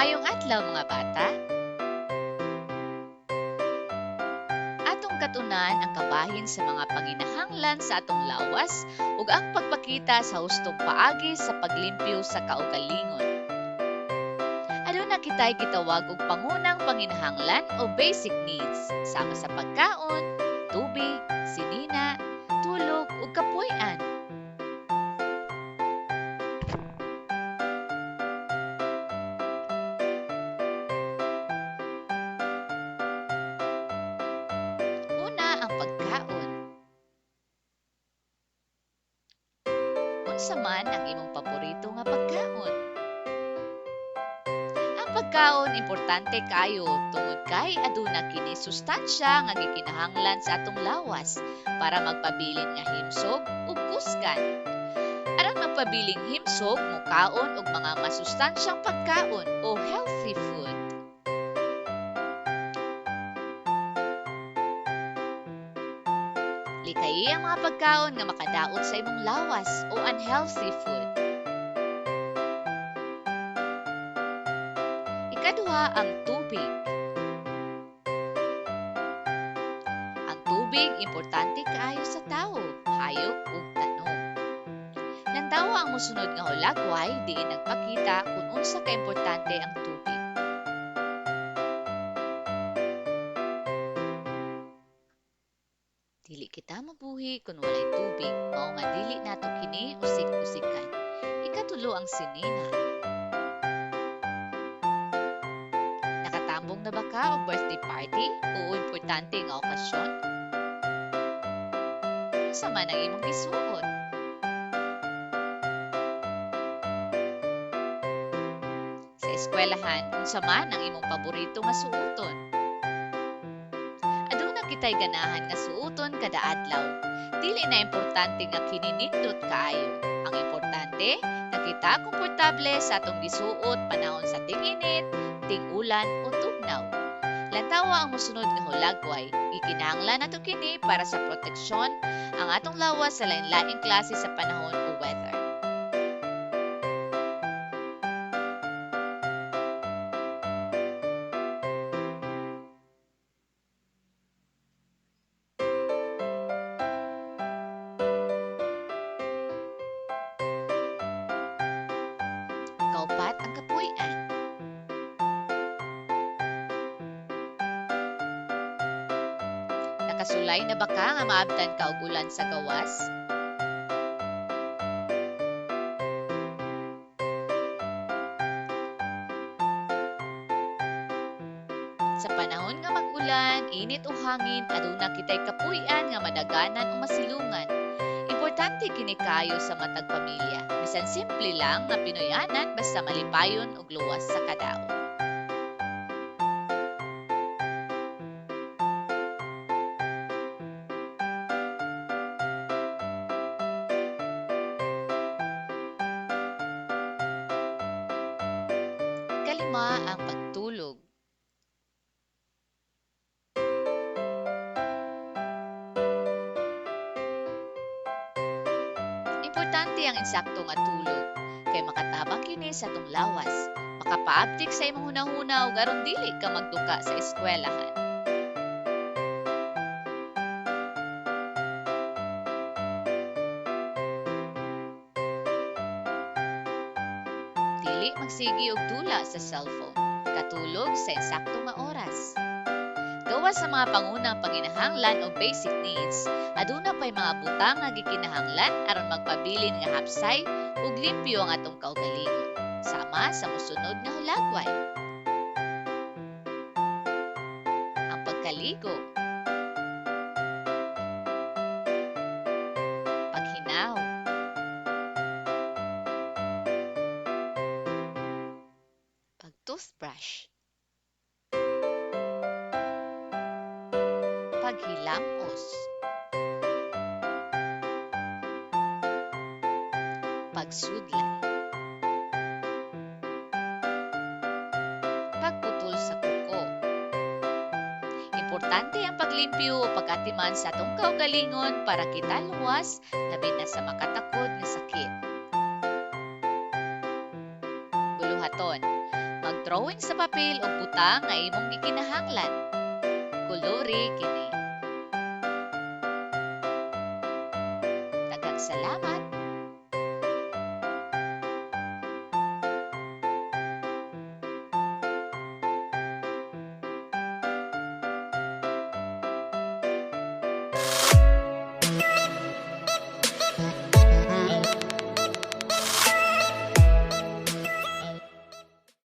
Mayong adlaw mga bata. Atong katunan ang kabahin sa mga panginahanglan sa atong lawas ug ang pagpakita sa hustong paagi sa paglimpyo sa kaugalingon. Aduna kitay gitawag og pangunang panginahanglan o basic needs sama sa pagkaon, tubig, sinina, tulog ug kapuy-an. Una ang pagkaon. Unsa man ang imong paborito nga pagkaon? Ang pagkaon importante kayo tungod kay aduna kini sustansya nga gikinahanglan sa atong lawas para magpabilin nga himsog ug kusgan. Aron magpabiling himsog, mukaon og mga masustansyang pagkaon o healthy food. Likayi ang mga pagkaon nga makadaot sa imong lawas o unhealthy food. Ikaduha ang tubig. Ang tubig importante kaayo sa tawo, hayop ug tanom. Lantawa ang mosunod nga hulagway diin nagpakita kung unsa ka importante ang tubig. Dili kita mabuhi kung walay tubig, mao nga dili nato kini usik-usikan. Ikatulo ang sinina. Nakatambong na ba ka og birthday party o importante nga okasyon? Unsa man ang imong gisuot? Sa eskwelahan, unsa man ang imong paborito nga suoton? Aduna kitay ganahan nga suoton kada adlaw. Dili na importante nga kininindot kaayo. Ang importante, nakita komportable sa atong gisuot panahon sa ting-init, ting-ulan o tugnaw. Lantawa ang mosunod nga hulagway, gikinahanglan nato kini para sa proteksyon ang atong lawas sa lain-laing klase sa panahon o weather. Kaupat ang kapuy-an. Nakasulay na ba ka nga maabtan ka og ulan sa gawas? Sa panahon nga mag-ulan, init o hangin, aduna kitay kapuy-an nga madaganan o masilungan. Importante kini kayo sa matag pamilya. Bisan simple lang nga Pinoy-anan basta malipayon og luwas sa kadaot. Kalima ang pagtulog. Importante ang insakto nga tulog kay makatabang kini sa atong lawas, makapaabtik sa imong hunahuna ug aron dili ka magduka sa eskwelahan. Dili magsigi og dula sa cellphone, katulog sa insakto nga oras. Gawas sa mga pangunang panginahanglan o basic needs, aduna pay mga butang nga gikinahanglan aron magpabilin nga hapsay ug limpyo ang atong kaugalingon, sama sa mosunod nga hulagway. Ang pagkaligo, paghinaw, pag-toothbrush, paghilamos, pagsudlay, pagputol sa kuko. Importante ang paglimpyo o pag-atiman sa atong kaugalingon para kita luwas labi na sa makatakod nga sakit. Buluhaton, mag drawing sa papel o butang nga imong gikinahanglan. Kolore kini. Daghang salamat.